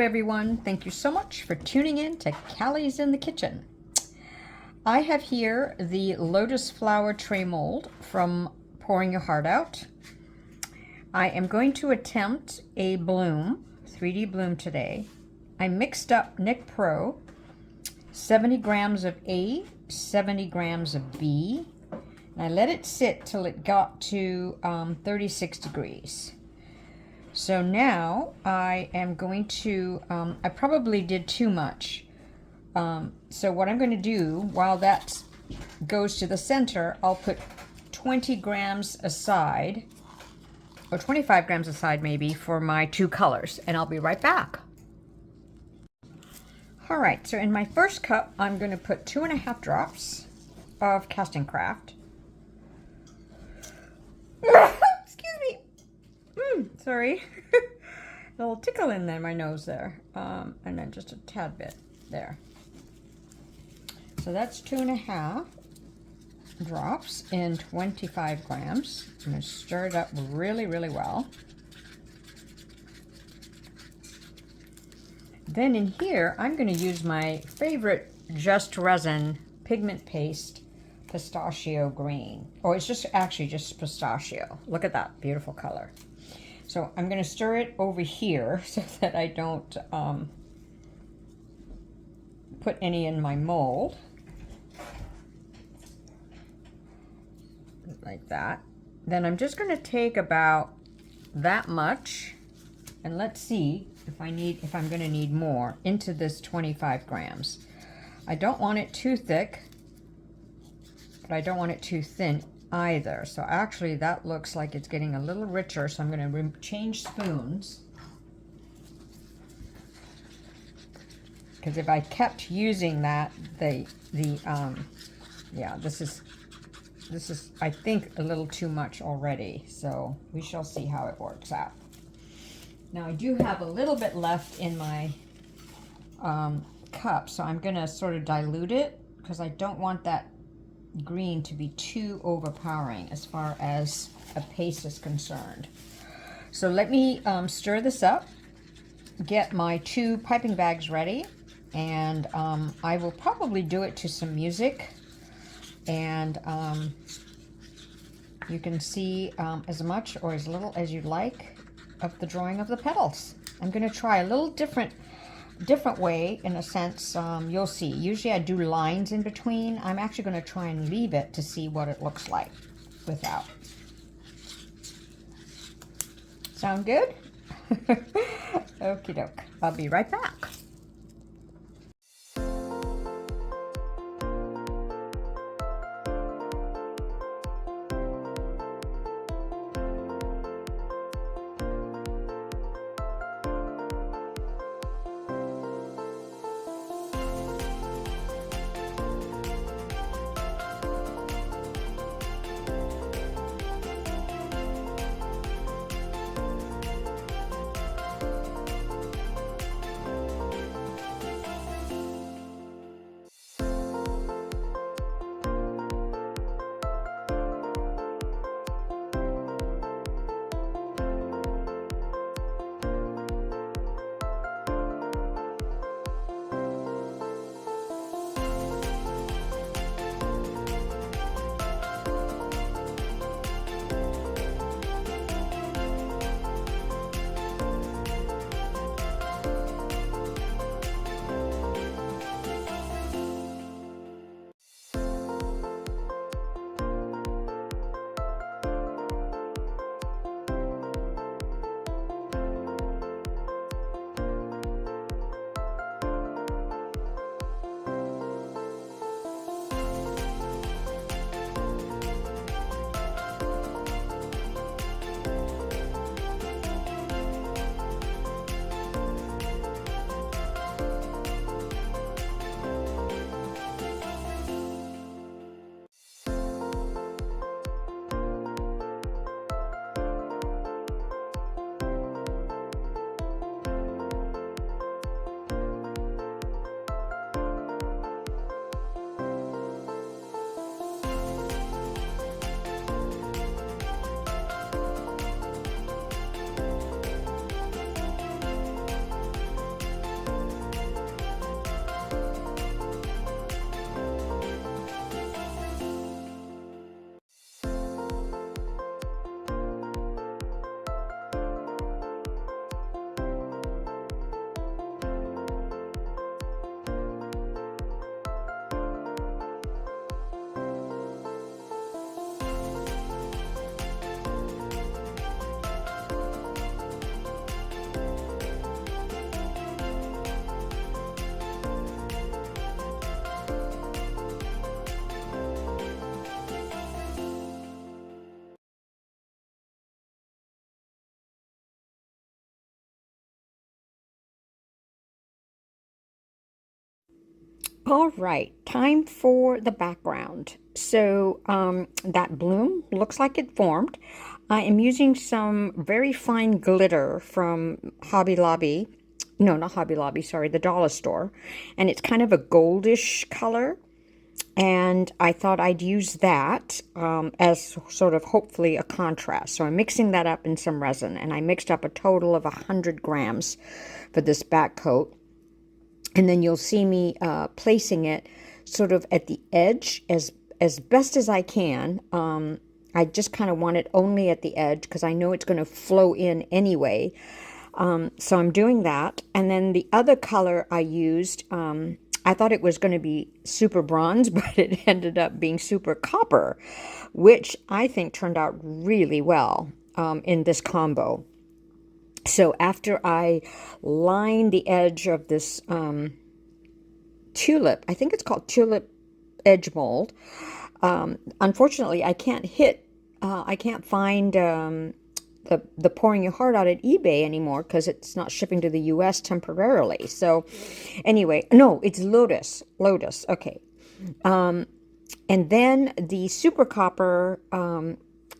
everyone. Thank you so much for tuning in to Callie's in the Kitchen. I have here the lotus flower tray mold from Pouring Your Heart Out. I am going to attempt a bloom, 3D bloom today. I mixed up Nic Pro, 70 grams of A, 70 grams of B, and I let it sit till it got to 36 degrees. So now I am going to, I probably did too much. So what I'm going to do while that goes to the center, I'll put 20 grams aside, or 25 grams aside maybe, for my two colors, and I'll be right back. All right, so in my first cup, I'm going to put 2.5 drops of Castincraft. Excuse me. Sorry. A little tickle in there, my nose there. And then just a tad bit there. So that's 2.5 drops in 25 grams. I'm going to stir it up really, really well. Then in here, I'm going to use my favorite Just Resin pigment paste, Pistachio green. Oh, it's just actually just pistachio. Look at that beautiful color. So I'm going to stir it over here so that I don't put any in my mold. Like that. Then I'm just going to take about that much, and let's see if I'm going to need more into this 25 grams. I don't want it too thick, but I don't want it too thin either. So actually that looks like it's getting a little richer, so I'm going to change spoons. Because if I kept using that, yeah, this is I think a little too much already, so we shall see how it works out. Now I do have a little bit left in my cup, so I'm going to sort of dilute it because I don't want that green to be too overpowering as far as a paste is concerned. So let me stir this up, get my 2 piping bags ready, and I will probably do it to some music, and you can see as much or as little as you like of the drawing of the petals. I'm going to try a little different way in a sense. You'll see. Usually I do lines in between. I'm actually going to try and leave it to see what it looks like without. Sound good? Okie doke. I'll be right back. All right, time for the background. So that bloom looks like it formed. I am using some very fine glitter from Hobby Lobby. No, not Hobby Lobby, sorry, the dollar store. And it's kind of a goldish color. And I thought I'd use that as sort of hopefully a contrast. So I'm mixing that up in some resin. And I mixed up a total of 100 grams for this back coat. And then you'll see me placing it sort of at the edge as best as I can. I just kind of want it only at the edge because I know it's going to flow in anyway. So I'm doing that. And then the other color I used, I thought it was going to be super bronze, but it ended up being super copper, which I think turned out really well in this combo. So after I line the edge of this tulip, I think it's called tulip edge mold. Unfortunately, I can't find the Pouring Your Heart Out at eBay anymore because it's not shipping to the US temporarily. So anyway, no, it's Lotus. Lotus, okay. And then the super copper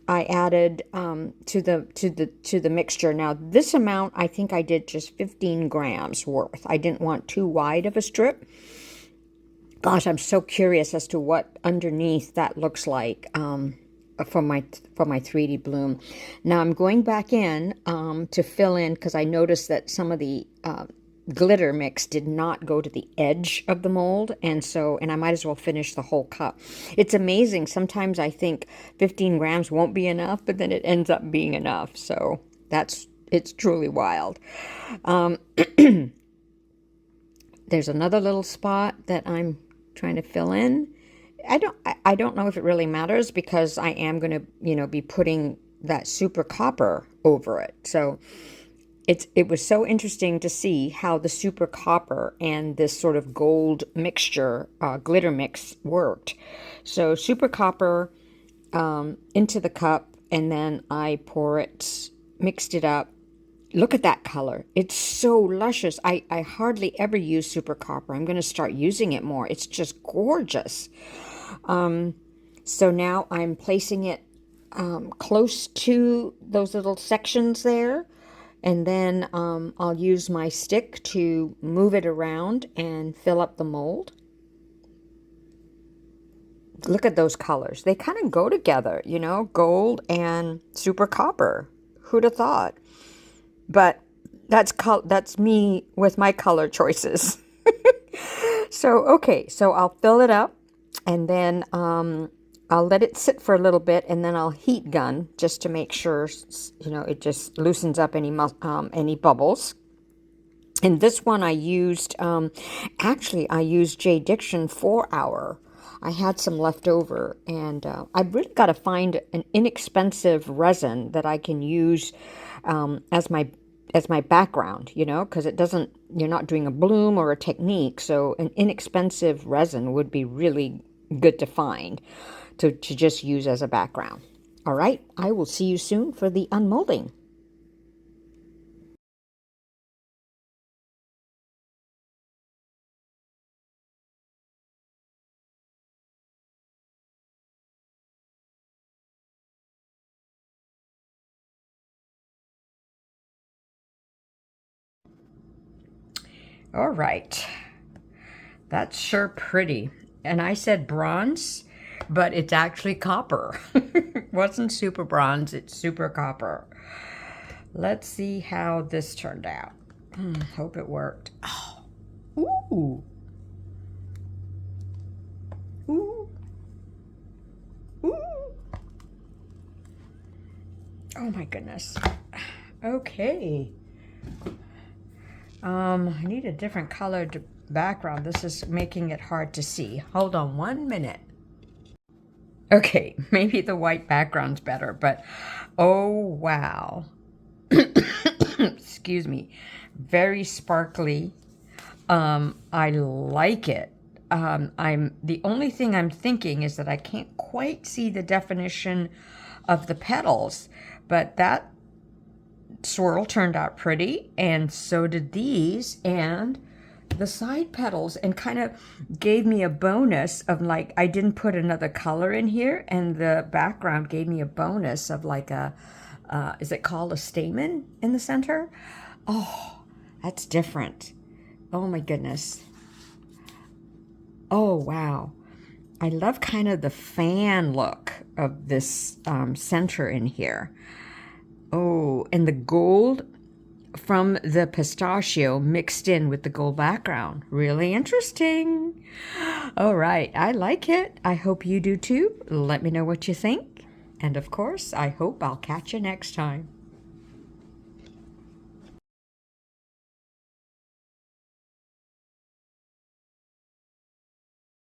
I added to the mixture. Now this amount, I think I did just 15 grams worth. I didn't want too wide of a strip. Gosh, I'm so curious as to what underneath that looks like for my 3D bloom. Now I'm going back in to fill in because I noticed that some of the glitter mix did not go to the edge of the mold, and I might as well finish the whole cup. It's amazing. Sometimes I think 15 grams won't be enough, but then it ends up being enough. So it's truly wild. There's another little spot that I'm trying to fill in. I don't know if it really matters because I am going to, be putting that super copper over it. So it was so interesting to see how the super copper and this sort of gold mixture, glitter mix worked. So super copper into the cup, and then I mixed it up. Look at that color. It's so luscious. I hardly ever use super copper. I'm going to start using it more. It's just gorgeous. So now I'm placing it close to those little sections there. And then I'll use my stick to move it around and fill up the mold. Look at those colors. They kind of go together, gold and super copper. Who'd have thought? But that's me with my color choices. So I'll fill it up, and then I'll let it sit for a little bit, and then I'll heat gun just to make sure, it just loosens up any bubbles. And this one I used, I used JDiction 4-hour. I had some left over, and I've really got to find an inexpensive resin that I can use as my background, because you're not doing a bloom or a technique. So an inexpensive resin would be really good to find to just use as a background. All right, I will see you soon for the unmolding. All right, that's sure pretty. And I said bronze, but it's actually copper. It wasn't super bronze, it's super copper. Let's see how this turned out. Hope it worked. Oh, ooh. Ooh. Ooh. Oh my goodness. Okay. I need a different colored background. This is making it hard to see. Hold on 1 minute. Okay, maybe the white background's better, but oh wow. Excuse me. Very sparkly. I like it. The only thing I'm thinking is that I can't quite see the definition of the petals, but that swirl turned out pretty, and so did these, and the side petals and kind of gave me a bonus of like, I didn't put another color in here, and the background gave me a bonus of like a, is it called a stamen in the center? Oh, that's different. Oh my goodness. Oh, wow. I love kind of the fan look of this center in here. Oh, and the gold from the pistachio mixed in with the gold background. Really interesting. All right, I like it. I hope you do too. Let me know what you think. And of course, I hope I'll catch you next time.